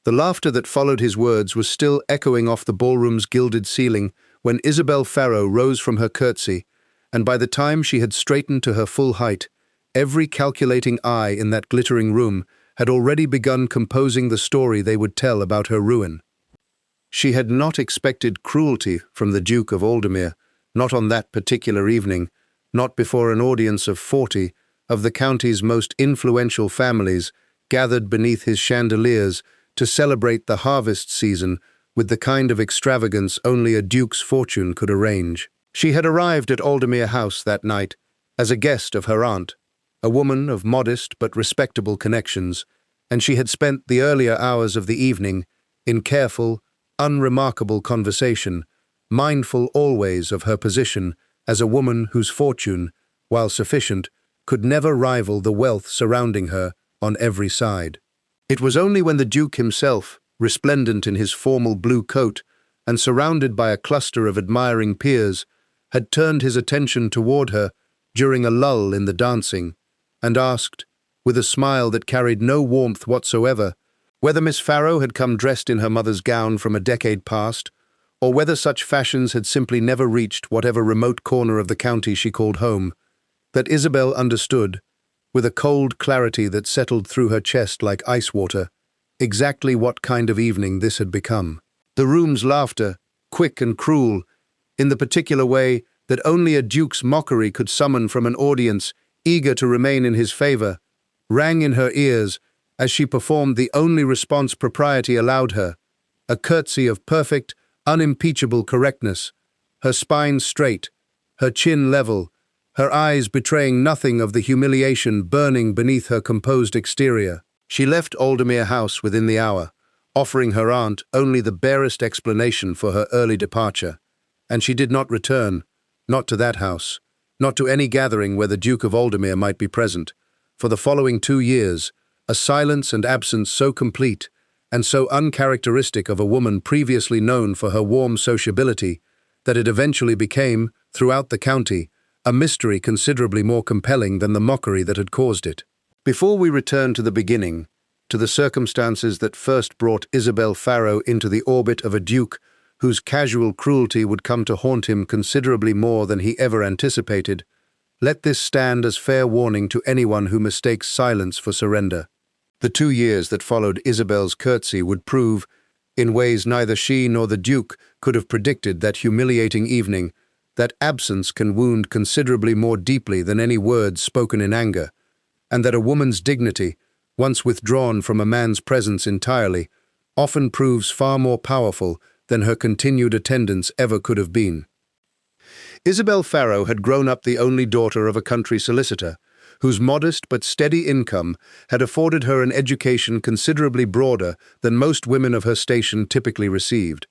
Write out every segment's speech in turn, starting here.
The laughter that followed his words was still echoing off the ballroom's gilded ceiling when Isabel Farrow rose from her curtsy, and by the time she had straightened to her full height, every calculating eye in that glittering room had already begun composing the story they would tell about her ruin. She had not expected cruelty from the Duke of Aldermere, not on that particular evening, not before an audience of 40 of the county's most influential families gathered beneath his chandeliers to celebrate the harvest season with the kind of extravagance only a duke's fortune could arrange. She had arrived at Aldermere House that night as a guest of her aunt, a woman of modest but respectable connections, and she had spent the earlier hours of the evening in careful, unremarkable conversation, mindful always of her position as a woman whose fortune, while sufficient, could never rival the wealth surrounding her on every side. It was only when the Duke himself, resplendent in his formal blue coat and surrounded by a cluster of admiring peers, had turned his attention toward her during a lull in the dancing, and asked, with a smile that carried no warmth whatsoever, whether Miss Farrow had come dressed in her mother's gown from a decade past, or whether such fashions had simply never reached whatever remote corner of the county she called home, that Isabel understood, with a cold clarity that settled through her chest like ice water, exactly what kind of evening this had become. The room's laughter, quick and cruel, in the particular way that only a duke's mockery could summon from an audience eager to remain in his favor, rang in her ears as she performed the only response propriety allowed her, a curtsy of perfect, unimpeachable correctness, her spine straight, her chin level, her eyes betraying nothing of the humiliation burning beneath her composed exterior. She left Aldermere House within the hour, offering her aunt only the barest explanation for her early departure, and she did not return, not to that house, not to any gathering where the Duke of Aldermere might be present, for the following 2 years, a silence and absence so complete and so uncharacteristic of a woman previously known for her warm sociability that it eventually became, throughout the county, a mystery considerably more compelling than the mockery that had caused it. Before we return to the beginning, to the circumstances that first brought Isabel Farrow into the orbit of a duke whose casual cruelty would come to haunt him considerably more than he ever anticipated, let this stand as fair warning to anyone who mistakes silence for surrender. The 2 years that followed Isabel's curtsy would prove, in ways neither she nor the Duke could have predicted that humiliating evening, that absence can wound considerably more deeply than any words spoken in anger, and that a woman's dignity, once withdrawn from a man's presence entirely, often proves far more powerful than her continued attendance ever could have been. Isabel Farrow had grown up the only daughter of a country solicitor, whose modest but steady income had afforded her an education considerably broader than most women of her station typically received,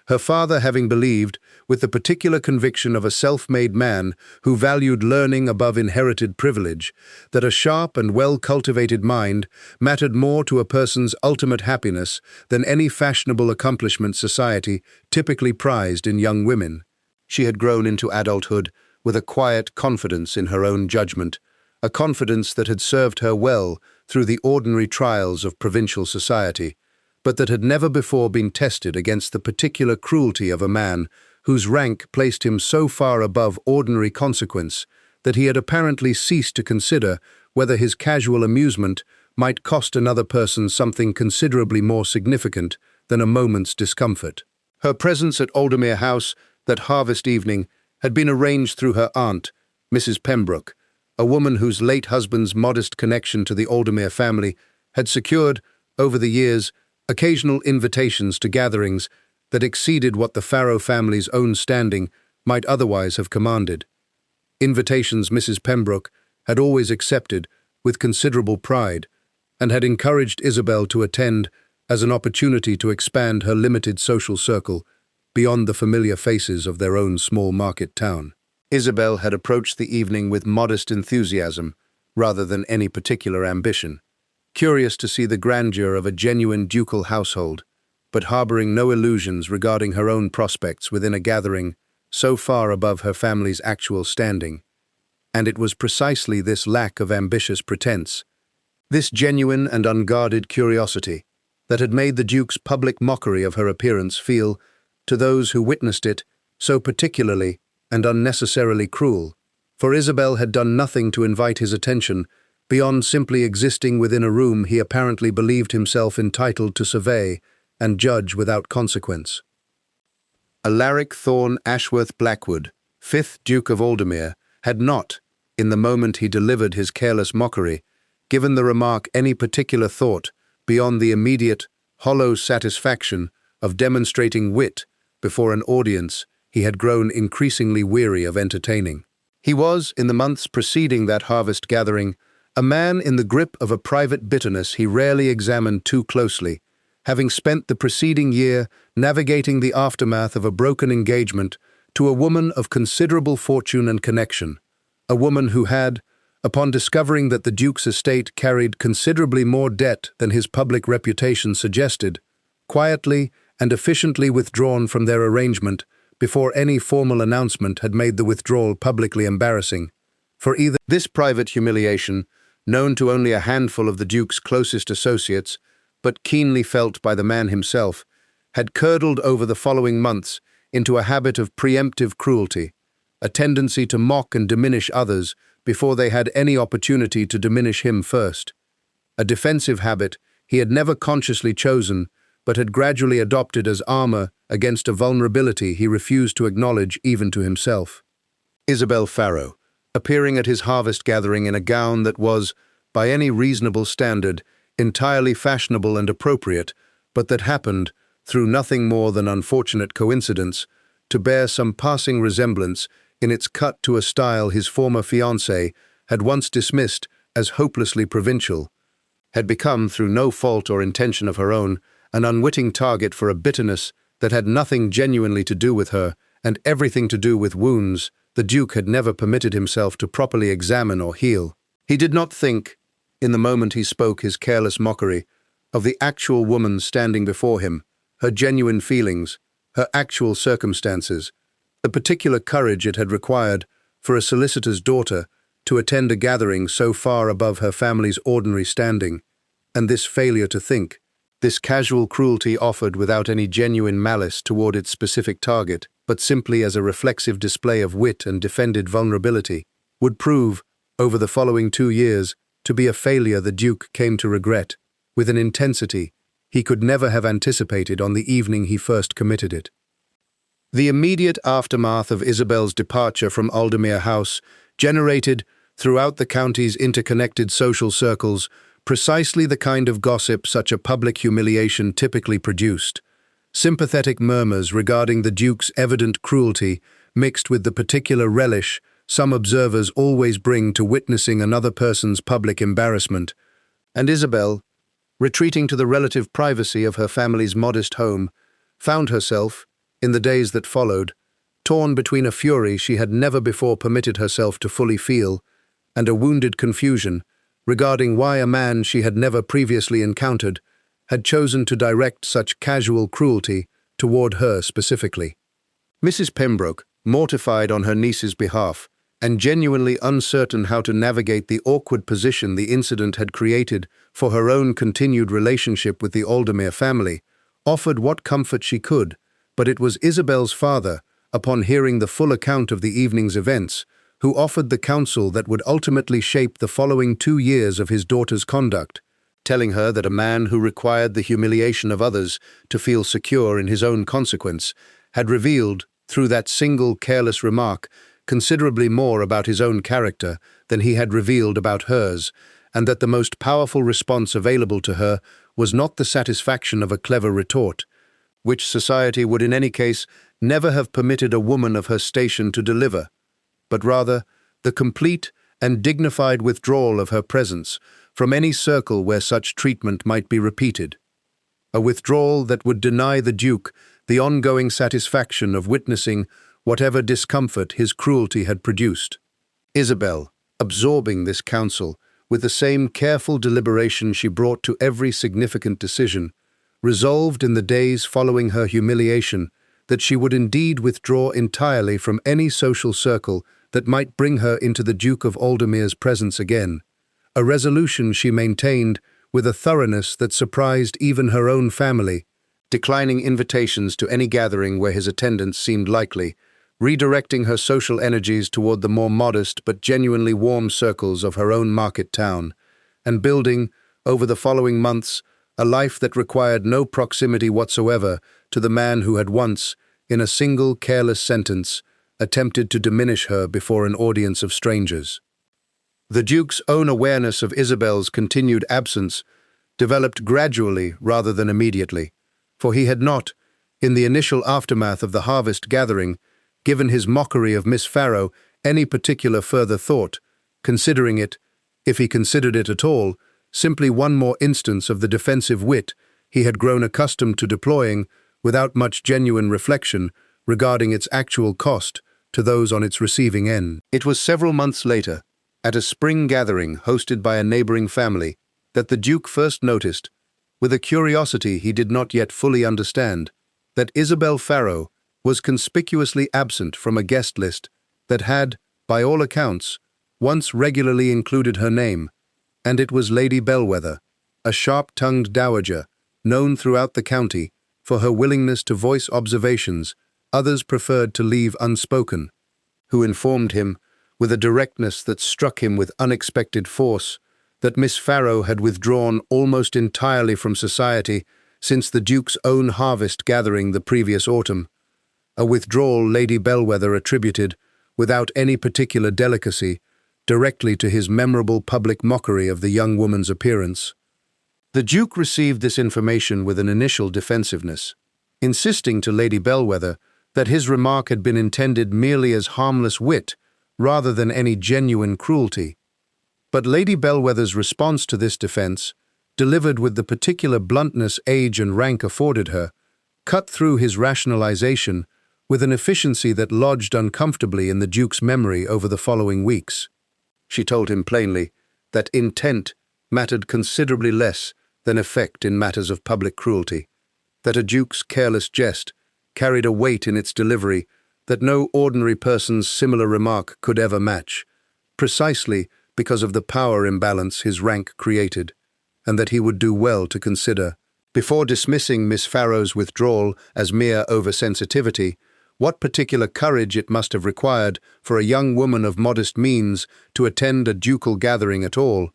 her father having believed, with the particular conviction of a self-made man who valued learning above inherited privilege, that a sharp and well-cultivated mind mattered more to a person's ultimate happiness than any fashionable accomplishment society typically prized in young women. She had grown into adulthood with a quiet confidence in her own judgment, a confidence that had served her well through the ordinary trials of provincial society, but that had never before been tested against the particular cruelty of a man whose rank placed him so far above ordinary consequence that he had apparently ceased to consider whether his casual amusement might cost another person something considerably more significant than a moment's discomfort. Her presence at Aldermere House that harvest evening had been arranged through her aunt, Mrs. Pembroke, a woman whose late husband's modest connection to the Aldermere family had secured, over the years, occasional invitations to gatherings that exceeded what the Farrow family's own standing might otherwise have commanded. Invitations Mrs. Pembroke had always accepted with considerable pride, and had encouraged Isabel to attend as an opportunity to expand her limited social circle beyond the familiar faces of their own small market town. Isabel had approached the evening with modest enthusiasm rather than any particular ambition, curious to see the grandeur of a genuine ducal household, but harboring no illusions regarding her own prospects within a gathering so far above her family's actual standing. And it was precisely this lack of ambitious pretense, this genuine and unguarded curiosity, that had made the Duke's public mockery of her appearance feel, to those who witnessed it, so particularly and unnecessarily cruel. For Isabel had done nothing to invite his attention, beyond simply existing within a room he apparently believed himself entitled to survey and judge without consequence. Alaric Thorne Ashworth Blackwood, 5th Duke of Aldermere, had not, in the moment he delivered his careless mockery, given the remark any particular thought beyond the immediate, hollow satisfaction of demonstrating wit before an audience he had grown increasingly weary of entertaining. He was, in the months preceding that harvest gathering, a man in the grip of a private bitterness he rarely examined too closely, having spent the preceding year navigating the aftermath of a broken engagement to a woman of considerable fortune and connection, a woman who had, upon discovering that the Duke's estate carried considerably more debt than his public reputation suggested, quietly and efficiently withdrawn from their arrangement before any formal announcement had made the withdrawal publicly embarrassing. For either this private humiliation, known to only a handful of the Duke's closest associates, but keenly felt by the man himself, had curdled over the following months into a habit of preemptive cruelty, a tendency to mock and diminish others before they had any opportunity to diminish him first. A defensive habit he had never consciously chosen, but had gradually adopted as armor against a vulnerability he refused to acknowledge even to himself. Isabel Farrow, appearing at his harvest gathering in a gown that was, by any reasonable standard, entirely fashionable and appropriate, but that happened, through nothing more than unfortunate coincidence, to bear some passing resemblance in its cut to a style his former fiancé had once dismissed as hopelessly provincial, had become, through no fault or intention of her own, an unwitting target for a bitterness that had nothing genuinely to do with her and everything to do with wounds the Duke had never permitted himself to properly examine or heal. He did not think, in the moment he spoke his careless mockery, of the actual woman standing before him, her genuine feelings, her actual circumstances, the particular courage it had required for a solicitor's daughter to attend a gathering so far above her family's ordinary standing, and this failure to think, this casual cruelty offered without any genuine malice toward its specific target, but simply as a reflexive display of wit and defended vulnerability, would prove, over the following 2 years, to be a failure the Duke came to regret, with an intensity he could never have anticipated on the evening he first committed it. The immediate aftermath of Isabel's departure from Aldermere House generated, throughout the county's interconnected social circles, precisely the kind of gossip such a public humiliation typically produced. Sympathetic murmurs regarding the Duke's evident cruelty mixed with the particular relish some observers always bring to witnessing another person's public embarrassment, and Isabel, retreating to the relative privacy of her family's modest home, found herself, in the days that followed, torn between a fury she had never before permitted herself to fully feel, and a wounded confusion regarding why a man she had never previously encountered had chosen to direct such casual cruelty toward her specifically. Mrs. Pembroke, mortified on her niece's behalf, and genuinely uncertain how to navigate the awkward position the incident had created for her own continued relationship with the Aldermere family, offered what comfort she could, but it was Isabel's father, upon hearing the full account of the evening's events, who offered the counsel that would ultimately shape the following 2 years of his daughter's conduct, telling her that a man who required the humiliation of others to feel secure in his own consequence had revealed, through that single careless remark, considerably more about his own character than he had revealed about hers, and that the most powerful response available to her was not the satisfaction of a clever retort, which society would in any case never have permitted a woman of her station to deliver, but rather the complete and dignified withdrawal of her presence from any circle where such treatment might be repeated, a withdrawal that would deny the Duke the ongoing satisfaction of witnessing whatever discomfort his cruelty had produced. Isabel, absorbing this counsel with the same careful deliberation she brought to every significant decision, resolved in the days following her humiliation that she would indeed withdraw entirely from any social circle that might bring her into the Duke of Aldermere's presence again, a resolution she maintained with a thoroughness that surprised even her own family, declining invitations to any gathering where his attendance seemed likely, redirecting her social energies toward the more modest but genuinely warm circles of her own market town, and building, over the following months, a life that required no proximity whatsoever to the man who had once, in a single careless sentence, attempted to diminish her before an audience of strangers. The Duke's own awareness of Isabel's continued absence developed gradually rather than immediately, for he had not, in the initial aftermath of the harvest gathering, given his mockery of Miss Farrow any particular further thought, considering it, if he considered it at all, simply one more instance of the defensive wit he had grown accustomed to deploying without much genuine reflection regarding its actual cost to those on its receiving end. It was several months later, at a spring gathering hosted by a neighboring family, that the Duke first noticed, with a curiosity he did not yet fully understand, that Isabel Farrow was conspicuously absent from a guest list that had, by all accounts, once regularly included her name, and it was Lady Bellwether, a sharp-tongued dowager, known throughout the county for her willingness to voice observations others preferred to leave unspoken, who informed him, with a directness that struck him with unexpected force, that Miss Farrow had withdrawn almost entirely from society since the Duke's own harvest gathering the previous autumn, a withdrawal Lady Bellwether attributed, without any particular delicacy, directly to his memorable public mockery of the young woman's appearance. The Duke received this information with an initial defensiveness, insisting to Lady Bellwether that his remark had been intended merely as harmless wit rather than any genuine cruelty. But Lady Bellwether's response to this defense, delivered with the particular bluntness age and rank afforded her, cut through his rationalization with an efficiency that lodged uncomfortably in the Duke's memory over the following weeks. She told him plainly that intent mattered considerably less than effect in matters of public cruelty, that a Duke's careless jest carried a weight in its delivery that no ordinary person's similar remark could ever match, precisely because of the power imbalance his rank created, and that he would do well to consider, before dismissing Miss Farrow's withdrawal as mere oversensitivity, what particular courage it must have required for a young woman of modest means to attend a ducal gathering at all,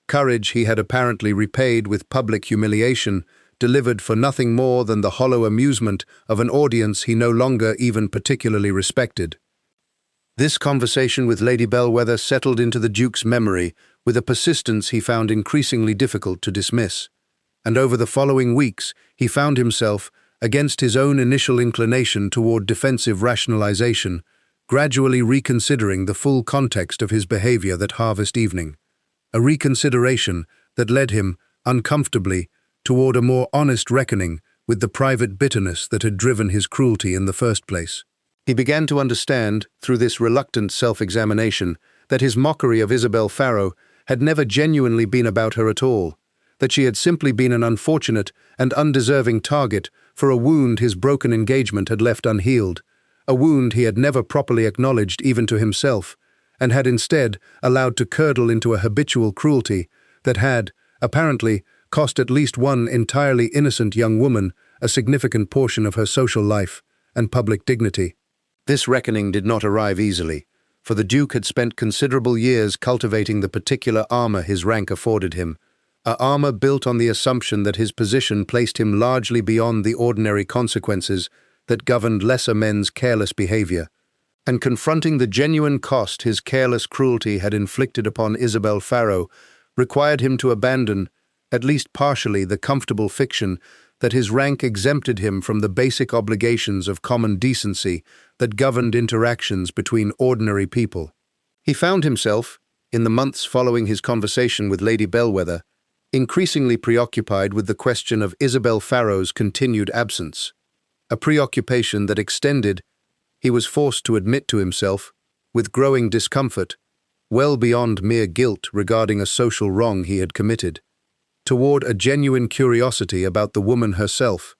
courage he had apparently repaid with public humiliation, delivered for nothing more than the hollow amusement of an audience he no longer even particularly respected. This conversation with Lady Bellwether settled into the Duke's memory with a persistence he found increasingly difficult to dismiss, and over the following weeks he found himself, against his own initial inclination toward defensive rationalization, gradually reconsidering the full context of his behavior that harvest evening, a reconsideration that led him, uncomfortably, toward a more honest reckoning with the private bitterness that had driven his cruelty in the first place. He began to understand, through this reluctant self-examination, that his mockery of Isabel Farrow had never genuinely been about her at all, that she had simply been an unfortunate and undeserving target for a wound his broken engagement had left unhealed, a wound he had never properly acknowledged even to himself, and had instead allowed to curdle into a habitual cruelty that had, apparently, cost at least one entirely innocent young woman a significant portion of her social life and public dignity. This reckoning did not arrive easily, for the Duke had spent considerable years cultivating the particular armor his rank afforded him, a armor built on the assumption that his position placed him largely beyond the ordinary consequences that governed lesser men's careless behavior, and confronting the genuine cost his careless cruelty had inflicted upon Isabel Farrow required him to abandon, at least partially, the comfortable fiction that his rank exempted him from the basic obligations of common decency that governed interactions between ordinary people. He found himself, in the months following his conversation with Lady Bellwether, increasingly preoccupied with the question of Isabel Farrow's continued absence, a preoccupation that extended, he was forced to admit to himself, with growing discomfort, well beyond mere guilt regarding a social wrong he had committed, toward a genuine curiosity about the woman herself,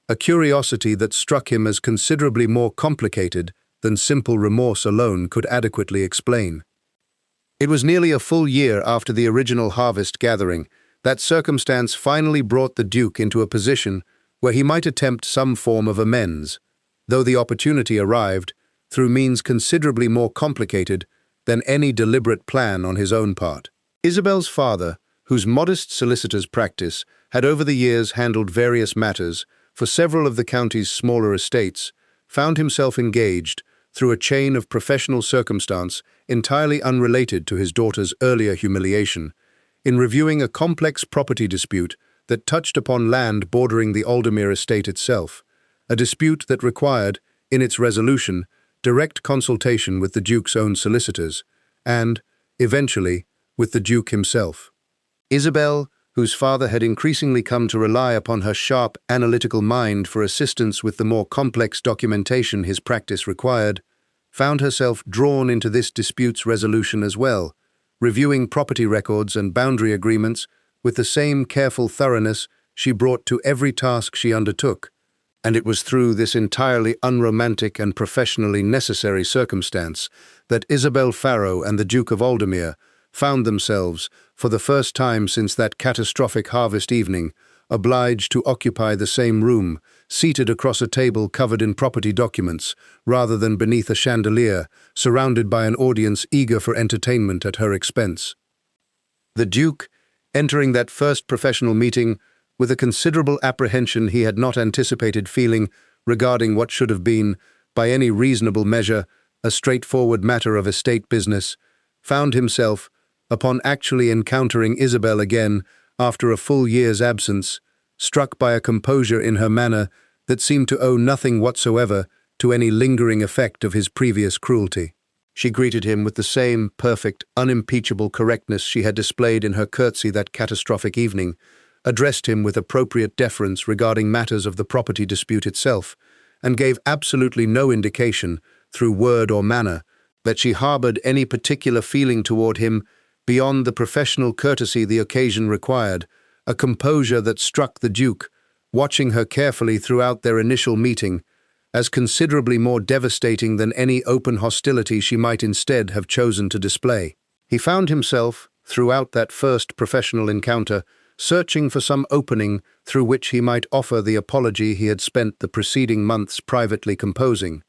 a curiosity that struck him as considerably more complicated than simple remorse alone could adequately explain. It was nearly a full year after the original harvest gathering That circumstance finally brought the Duke into a position where he might attempt some form of amends, though the opportunity arrived through means considerably more complicated than any deliberate plan on his own part. Isabel's father, whose modest solicitor's practice had over the years handled various matters for several of the county's smaller estates, found himself engaged through a chain of professional circumstance entirely unrelated to his daughter's earlier humiliation, in reviewing a complex property dispute that touched upon land bordering the Aldermere estate itself, a dispute that required, in its resolution, direct consultation with the Duke's own solicitors, and, eventually, with the Duke himself. Isabel, whose father had increasingly come to rely upon her sharp, analytical mind for assistance with the more complex documentation his practice required, found herself drawn into this dispute's resolution as well, reviewing property records and boundary agreements with the same careful thoroughness she brought to every task she undertook. And it was through this entirely unromantic and professionally necessary circumstance that Isabel Farrow and the Duke of Aldermere found themselves, for the first time since that catastrophic harvest evening, obliged to occupy the same room, seated across a table covered in property documents, rather than beneath a chandelier, surrounded by an audience eager for entertainment at her expense. The Duke, entering that first professional meeting with a considerable apprehension he had not anticipated feeling regarding what should have been, by any reasonable measure, a straightforward matter of estate business, found himself, upon actually encountering Isabel again after a full year's absence, struck by a composure in her manner that seemed to owe nothing whatsoever to any lingering effect of his previous cruelty. She greeted him with the same perfect, unimpeachable correctness she had displayed in her curtsy that catastrophic evening, addressed him with appropriate deference regarding matters of the property dispute itself, and gave absolutely no indication, through word or manner, that she harbored any particular feeling toward him beyond the professional courtesy the occasion required, a composure that struck the Duke, watching her carefully throughout their initial meeting, as considerably more devastating than any open hostility she might instead have chosen to display. He found himself, throughout that first professional encounter, searching for some opening through which he might offer the apology he had spent the preceding months privately composing.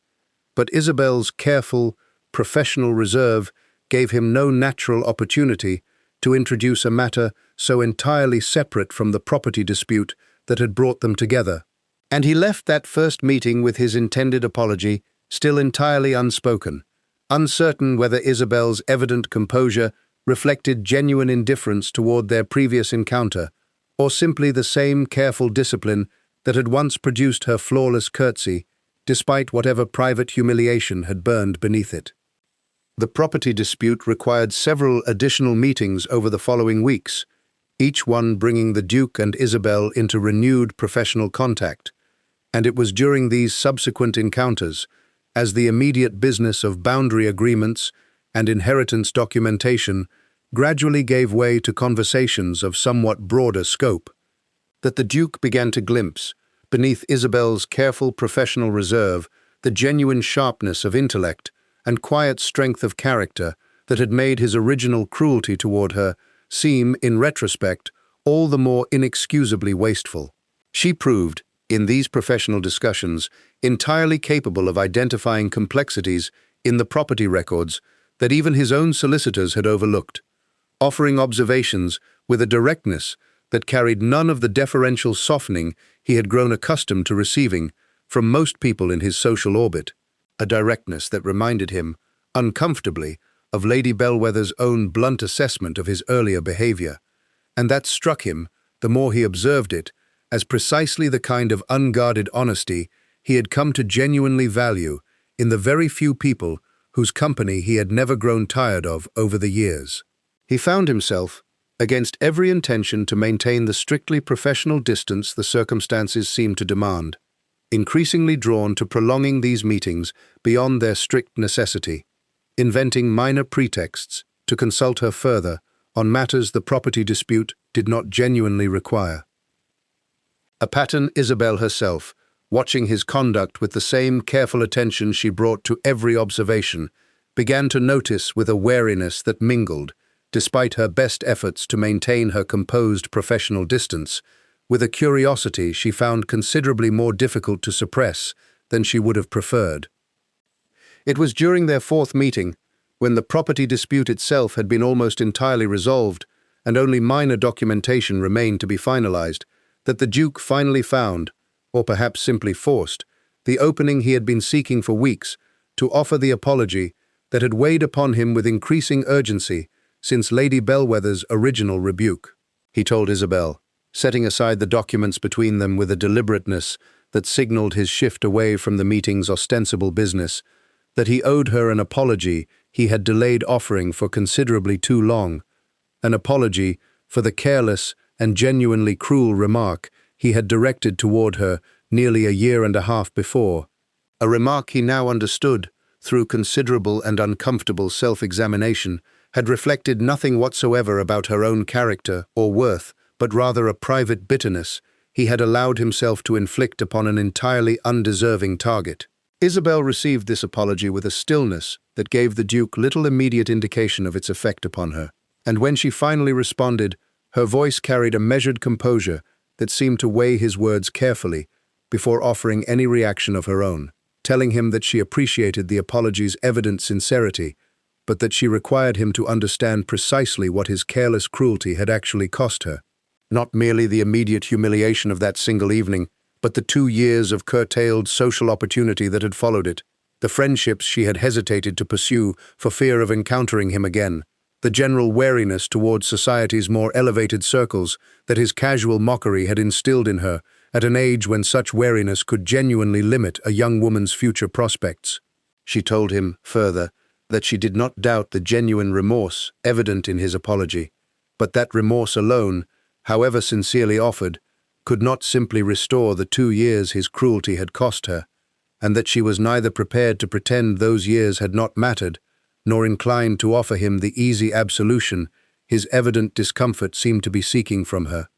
But Isabel's careful, professional reserve gave him no natural opportunity to introduce a matter so entirely separate from the property dispute that had brought them together. And he left that first meeting with his intended apology still entirely unspoken, uncertain whether Isabel's evident composure reflected genuine indifference toward their previous encounter, or simply the same careful discipline that had once produced her flawless curtsy, despite whatever private humiliation had burned beneath it. The property dispute required several additional meetings over the following weeks, each one bringing the Duke and Isabel into renewed professional contact, and it was during these subsequent encounters, as the immediate business of boundary agreements and inheritance documentation gradually gave way to conversations of somewhat broader scope, that the Duke began to glimpse, beneath Isabel's careful professional reserve, the genuine sharpness of intellect and quiet strength of character that had made his original cruelty toward her seem, in retrospect, all the more inexcusably wasteful. She proved, in these professional discussions, entirely capable of identifying complexities in the property records that even his own solicitors had overlooked, offering observations with a directness that carried none of the deferential softening he had grown accustomed to receiving from most people in his social orbit, a directness that reminded him, uncomfortably, of Lady Bellwether's own blunt assessment of his earlier behavior, and that struck him, the more he observed it, as precisely the kind of unguarded honesty he had come to genuinely value in the very few people whose company he had never grown tired of over the years. He found himself, against every intention to maintain the strictly professional distance the circumstances seemed to demand, increasingly drawn to prolonging these meetings beyond their strict necessity, inventing minor pretexts to consult her further on matters the property dispute did not genuinely require. A pattern Isabel herself, watching his conduct with the same careful attention she brought to every observation, began to notice with a wariness that mingled, despite her best efforts to maintain her composed professional distance, with a curiosity she found considerably more difficult to suppress than she would have preferred. It was during their fourth meeting, when the property dispute itself had been almost entirely resolved and only minor documentation remained to be finalized, that the Duke finally found, or perhaps simply forced, the opening he had been seeking for weeks to offer the apology that had weighed upon him with increasing urgency since Lady Bellwether's original rebuke. He told Isabel, setting aside the documents between them with a deliberateness that signaled his shift away from the meeting's ostensible business, that he owed her an apology he had delayed offering for considerably too long, an apology for the careless and genuinely cruel remark he had directed toward her nearly a year and a half before, a remark he now understood, through considerable and uncomfortable self-examination, had reflected nothing whatsoever about her own character or worth, but rather a private bitterness he had allowed himself to inflict upon an entirely undeserving target. Isabel received this apology with a stillness that gave the Duke little immediate indication of its effect upon her, and when she finally responded, her voice carried a measured composure that seemed to weigh his words carefully before offering any reaction of her own, telling him that she appreciated the apology's evident sincerity, but that she required him to understand precisely what his careless cruelty had actually cost her. Not merely the immediate humiliation of that single evening, but the 2 years of curtailed social opportunity that had followed it, the friendships she had hesitated to pursue for fear of encountering him again, the general wariness towards society's more elevated circles that his casual mockery had instilled in her at an age when such wariness could genuinely limit a young woman's future prospects. She told him, further, that she did not doubt the genuine remorse evident in his apology, but that remorse alone, however sincerely offered, could not simply restore the 2 years his cruelty had cost her, and that she was neither prepared to pretend those years had not mattered, nor inclined to offer him the easy absolution his evident discomfort seemed to be seeking from her.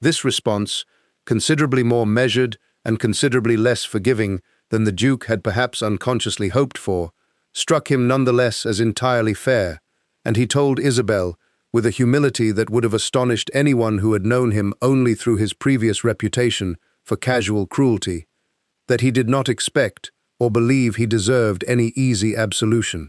This response, considerably more measured and considerably less forgiving than the Duke had perhaps unconsciously hoped for, struck him nonetheless as entirely fair, and he told Isabel, with a humility that would have astonished anyone who had known him only through his previous reputation for casual cruelty, that he did not expect or believe he deserved any easy absolution,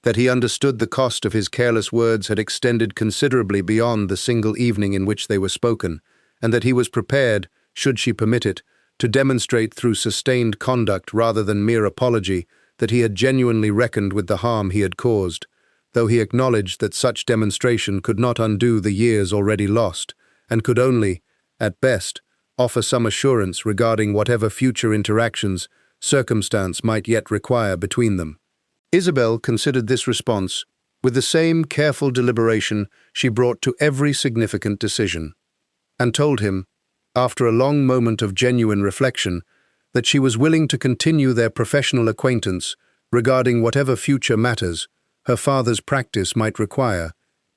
that he understood the cost of his careless words had extended considerably beyond the single evening in which they were spoken, and that he was prepared, should she permit it, to demonstrate through sustained conduct rather than mere apology that he had genuinely reckoned with the harm he had caused, though he acknowledged that such demonstration could not undo the years already lost, and could only, at best, offer some assurance regarding whatever future interactions circumstance might yet require between them. Isabel considered this response with the same careful deliberation she brought to every significant decision, and told him, after a long moment of genuine reflection, that she was willing to continue their professional acquaintance regarding whatever future matters her father's practice might require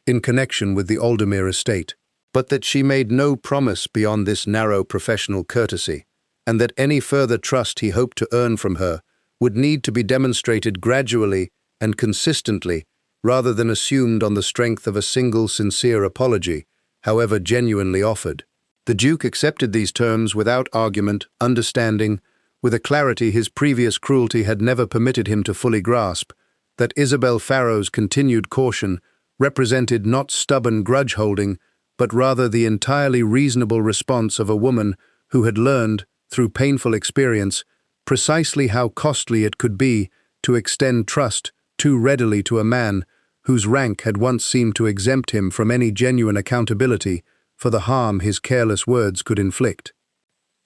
in connection with the Aldermere estate, but that she made no promise beyond this narrow professional courtesy, and that any further trust he hoped to earn from her would need to be demonstrated gradually and consistently rather than assumed on the strength of a single sincere apology, however genuinely offered. The Duke accepted these terms without argument, understanding, with a clarity his previous cruelty had never permitted him to fully grasp, that Isabel Farrow's continued caution represented not stubborn grudge-holding, but rather the entirely reasonable response of a woman who had learned, through painful experience, precisely how costly it could be to extend trust too readily to a man whose rank had once seemed to exempt him from any genuine accountability for the harm his careless words could inflict.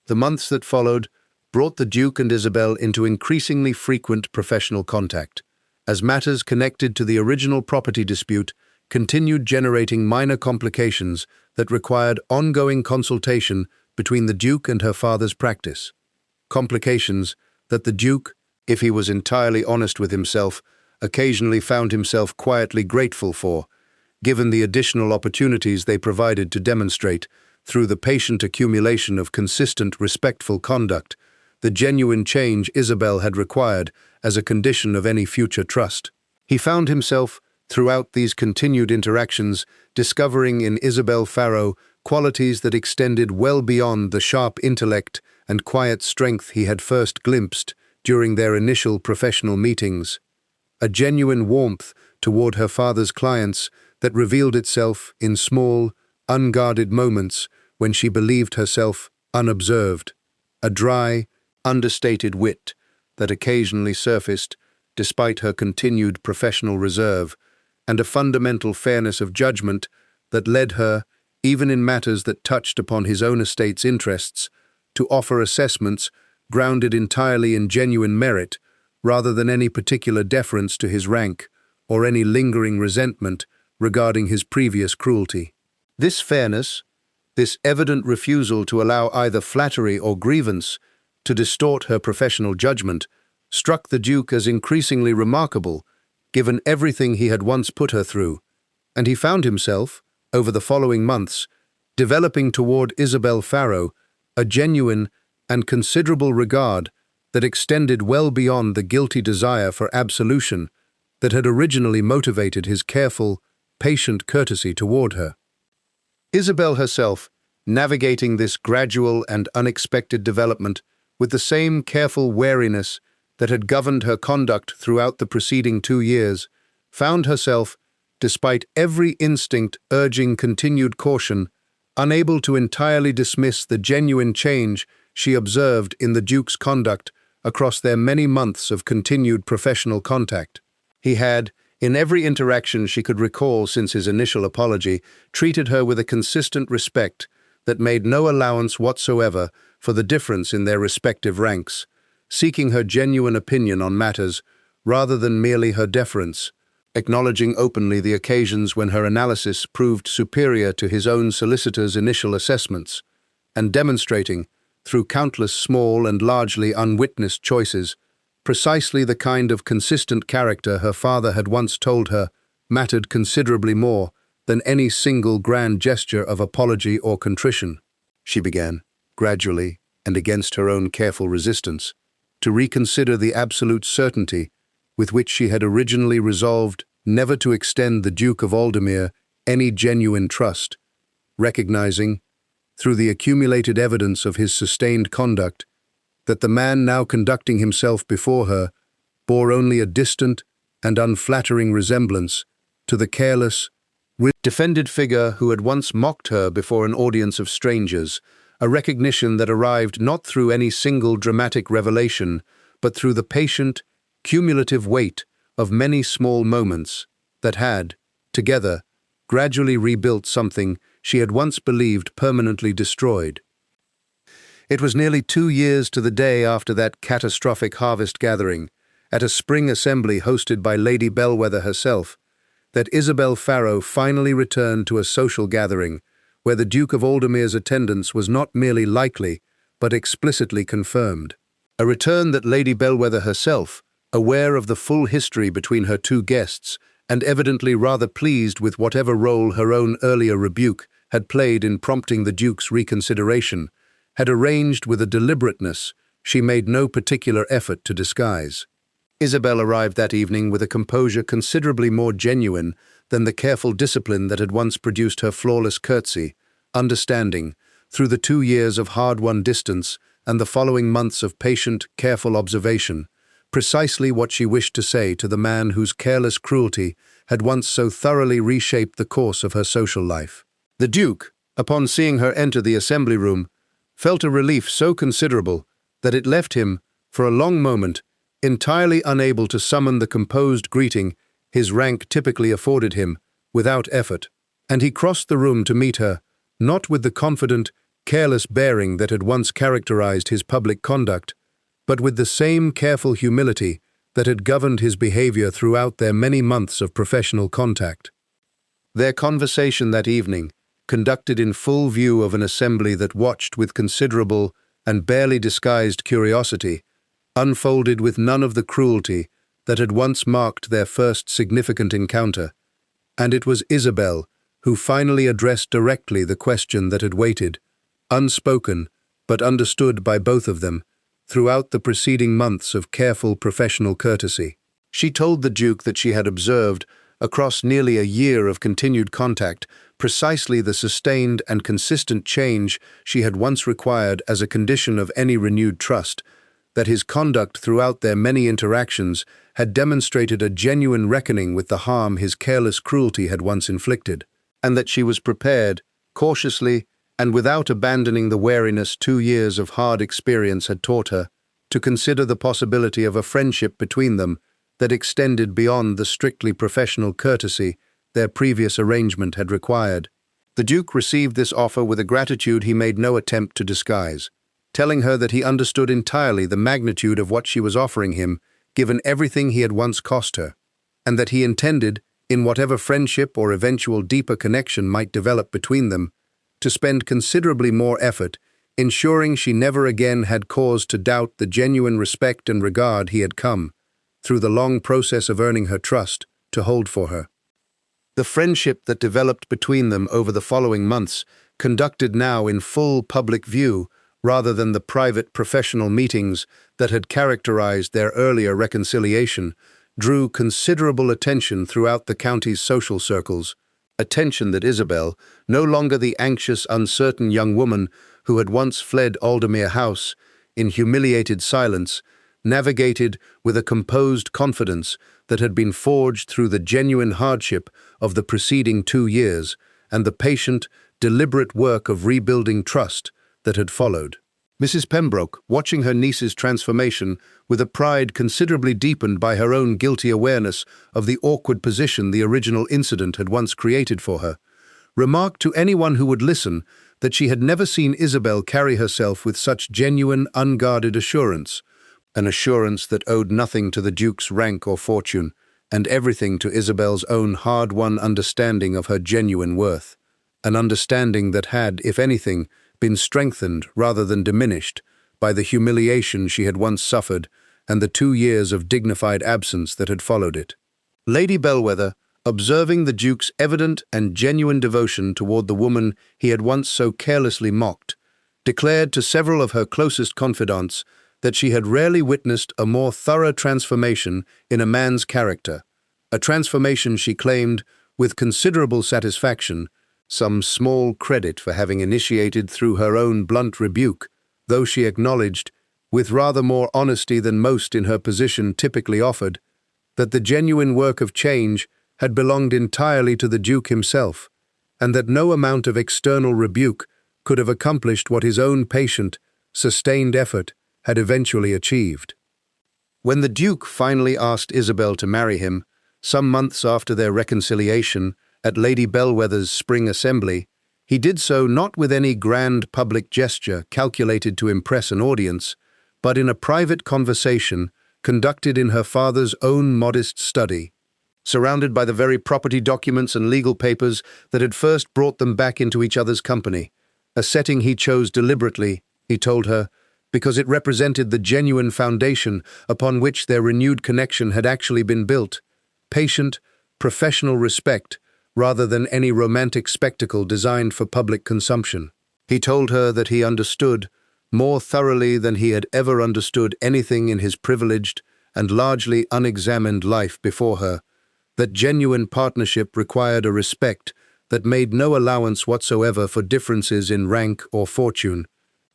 The months that followed brought the Duke and Isabel into increasingly frequent professional contact, as matters connected to the original property dispute continued generating minor complications that required ongoing consultation between the Duke and her father's practice. Complications that the Duke, if he was entirely honest with himself, occasionally found himself quietly grateful for, given the additional opportunities they provided to demonstrate, through the patient accumulation of consistent, respectful conduct, the genuine change Isabel had required as a condition of any future trust. He found himself, throughout these continued interactions, discovering in Isabel Farrow qualities that extended well beyond the sharp intellect and quiet strength he had first glimpsed during their initial professional meetings. A genuine warmth toward her father's clients that revealed itself in small, unguarded moments when she believed herself unobserved. A dry, understated wit that occasionally surfaced despite her continued professional reserve, and a fundamental fairness of judgment that led her, even in matters that touched upon his own estate's interests, to offer assessments grounded entirely in genuine merit rather than any particular deference to his rank or any lingering resentment regarding his previous cruelty. This fairness, this evident refusal to allow either flattery or grievance to distort her professional judgment, struck the Duke as increasingly remarkable, given everything he had once put her through, and he found himself, over the following months, developing toward Isabel Farrow a genuine and considerable regard that extended well beyond the guilty desire for absolution that had originally motivated his careful, patient courtesy toward her. Isabel herself, navigating this gradual and unexpected development with the same careful wariness that had governed her conduct throughout the preceding 2 years, found herself, despite every instinct urging continued caution, unable to entirely dismiss the genuine change she observed in the Duke's conduct across their many months of continued professional contact. He had, in every interaction she could recall since his initial apology, treated her with a consistent respect that made no allowance whatsoever for the difference in their respective ranks, seeking her genuine opinion on matters rather than merely her deference, acknowledging openly the occasions when her analysis proved superior to his own solicitor's initial assessments, and demonstrating, through countless small and largely unwitnessed choices, precisely the kind of consistent character her father had once told her mattered considerably more than any single grand gesture of apology or contrition. She began, gradually, and against her own careful resistance, to reconsider the absolute certainty with which she had originally resolved never to extend the Duke of Aldemir any genuine trust, recognizing, through the accumulated evidence of his sustained conduct, that the man now conducting himself before her bore only a distant and unflattering resemblance to the careless, defended figure who had once mocked her before an audience of strangers, a recognition that arrived not through any single dramatic revelation, but through the patient, cumulative weight of many small moments that had, together, gradually rebuilt something she had once believed permanently destroyed. It was nearly 2 years to the day after that catastrophic harvest gathering, at a spring assembly hosted by Lady Bellwether herself, that Isabel Farrow finally returned to a social gathering where the Duke of Aldemir's attendance was not merely likely, but explicitly confirmed. A return that Lady Bellwether herself, aware of the full history between her 2 guests, and evidently rather pleased with whatever role her own earlier rebuke had played in prompting the Duke's reconsideration, had arranged with a deliberateness she made no particular effort to disguise. Isabel arrived that evening with a composure considerably more genuine than the careful discipline that had once produced her flawless curtsy, understanding, through the 2 years of hard-won distance and the following months of patient, careful observation, precisely what she wished to say to the man whose careless cruelty had once so thoroughly reshaped the course of her social life. The Duke, upon seeing her enter the assembly room, felt a relief so considerable that it left him, for a long moment, entirely unable to summon the composed greeting his rank typically afforded him, without effort, and he crossed the room to meet her, not with the confident, careless bearing that had once characterized his public conduct, but with the same careful humility that had governed his behavior throughout their many months of professional contact. Their conversation that evening, conducted in full view of an assembly that watched with considerable and barely disguised curiosity, unfolded with none of the cruelty that had once marked their first significant encounter, and it was Isabel who finally addressed directly the question that had waited, unspoken but understood by both of them, throughout the preceding months of careful professional courtesy. She told the Duke that she had observed, across nearly a year of continued contact, precisely the sustained and consistent change she had once required as a condition of any renewed trust, that his conduct throughout their many interactions had demonstrated a genuine reckoning with the harm his careless cruelty had once inflicted, and that she was prepared, cautiously, and without abandoning the wariness 2 years of hard experience had taught her, to consider the possibility of a friendship between them that extended beyond the strictly professional courtesy their previous arrangement had required. The Duke received this offer with a gratitude he made no attempt to disguise, telling her that he understood entirely the magnitude of what she was offering him, given everything he had once cost her, and that he intended, in whatever friendship or eventual deeper connection might develop between them, to spend considerably more effort ensuring she never again had cause to doubt the genuine respect and regard he had come, through the long process of earning her trust, to hold for her. The friendship that developed between them over the following months, conducted now in full public view rather than the private professional meetings that had characterized their earlier reconciliation, drew considerable attention throughout the county's social circles, attention that Isabel, no longer the anxious, uncertain young woman who had once fled Aldermere House in humiliated silence, navigated with a composed confidence that had been forged through the genuine hardship of the preceding 2 years and the patient, deliberate work of rebuilding trust that had followed. Mrs. Pembroke, watching her niece's transformation with a pride considerably deepened by her own guilty awareness of the awkward position the original incident had once created for her, remarked to anyone who would listen that she had never seen Isabel carry herself with such genuine, unguarded assurance, an assurance that owed nothing to the Duke's rank or fortune, and everything to Isabel's own hard-won understanding of her genuine worth, an understanding that had, if anything, been strengthened rather than diminished by the humiliation she had once suffered and the 2 years of dignified absence that had followed it. Lady Bellwether, observing the Duke's evident and genuine devotion toward the woman he had once so carelessly mocked, declared to several of her closest confidants that she had rarely witnessed a more thorough transformation in a man's character, a transformation she claimed, with considerable satisfaction, some small credit for having initiated through her own blunt rebuke, though she acknowledged, with rather more honesty than most in her position typically offered, that the genuine work of change had belonged entirely to the Duke himself, and that no amount of external rebuke could have accomplished what his own patient, sustained effort had eventually achieved. When the Duke finally asked Isabel to marry him, some months after their reconciliation at Lady Bellwether's spring assembly, he did so not with any grand public gesture calculated to impress an audience, but in a private conversation conducted in her father's own modest study, surrounded by the very property documents and legal papers that had first brought them back into each other's company, a setting he chose deliberately, he told her, because it represented the genuine foundation upon which their renewed connection had actually been built, patient, professional respect, rather than any romantic spectacle designed for public consumption. He told her that he understood, more thoroughly than he had ever understood anything in his privileged and largely unexamined life before her, that genuine partnership required a respect that made no allowance whatsoever for differences in rank or fortune,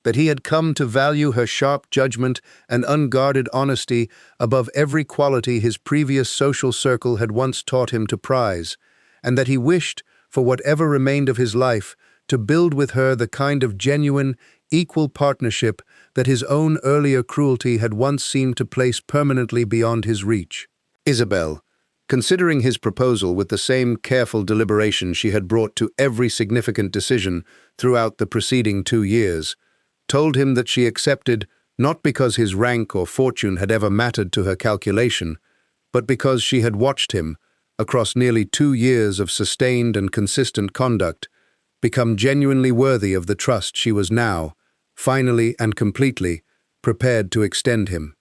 that he had come to value her sharp judgment and unguarded honesty above every quality his previous social circle had once taught him to prize, and that he wished, for whatever remained of his life, to build with her the kind of genuine, equal partnership that his own earlier cruelty had once seemed to place permanently beyond his reach. Isabel, considering his proposal with the same careful deliberation she had brought to every significant decision throughout the preceding 2 years, told him that she accepted not because his rank or fortune had ever mattered to her calculation, but because she had watched him, across nearly 2 years of sustained and consistent conduct, become genuinely worthy of the trust she was now, finally and completely, prepared to extend him.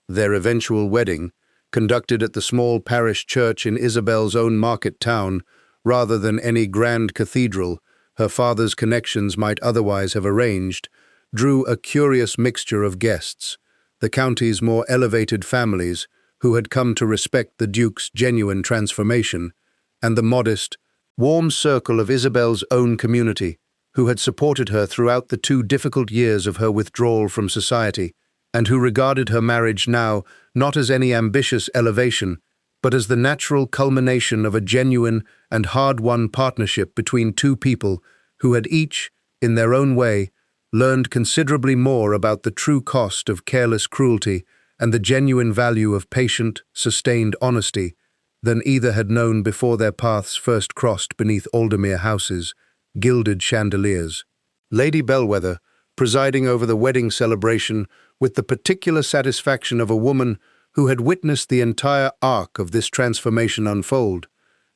Their eventual wedding, conducted at the small parish church in Isabel's own market town, rather than any grand cathedral her father's connections might otherwise have arranged, drew a curious mixture of guests, the county's more elevated families, who had come to respect the Duke's genuine transformation, and the modest, warm circle of Isabel's own community, who had supported her throughout the 2 difficult years of her withdrawal from society, and who regarded her marriage now not as any ambitious elevation, but as the natural culmination of a genuine and hard-won partnership between 2 people who had each, in their own way, learned considerably more about the true cost of careless cruelty and the genuine value of patient, sustained honesty than either had known before their paths first crossed beneath Aldermere House's gilded chandeliers. Lady Bellwether, presiding over the wedding celebration with the particular satisfaction of a woman who had witnessed the entire arc of this transformation unfold,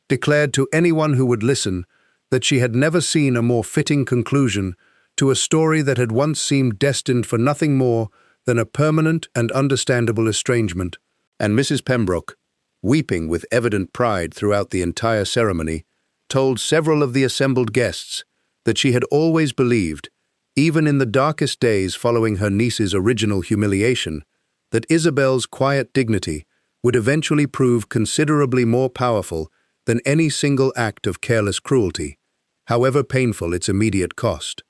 declared to anyone who would listen that she had never seen a more fitting conclusion to a story that had once seemed destined for nothing more than a permanent and understandable estrangement. And Mrs. Pembroke, weeping with evident pride throughout the entire ceremony, told several of the assembled guests that she had always believed, even in the darkest days following her niece's original humiliation, that Isabel's quiet dignity would eventually prove considerably more powerful than any single act of careless cruelty, however painful its immediate cost.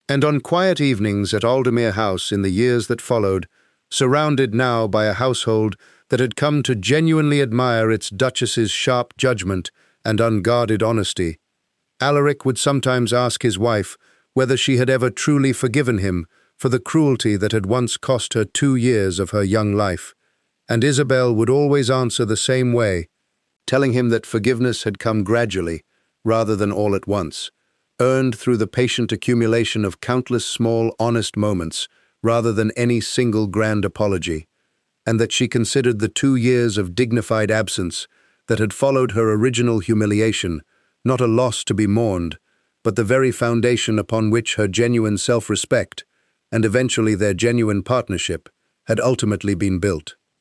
And on quiet evenings at Aldermere House in the years that followed, surrounded now by a household that had come to genuinely admire its Duchess's sharp judgment and unguarded honesty, Alaric would sometimes ask his wife whether she had ever truly forgiven him for the cruelty that had once cost her 2 years of her young life, and Isabel would always answer the same way, telling him that forgiveness had come gradually, rather than all at once, earned through the patient accumulation of countless small, honest moments, rather than any single grand apology, and that she considered the 2 years of dignified absence that had followed her original humiliation not a loss to be mourned, but the very foundation upon which her genuine self-respect, and eventually their genuine partnership, had ultimately been built.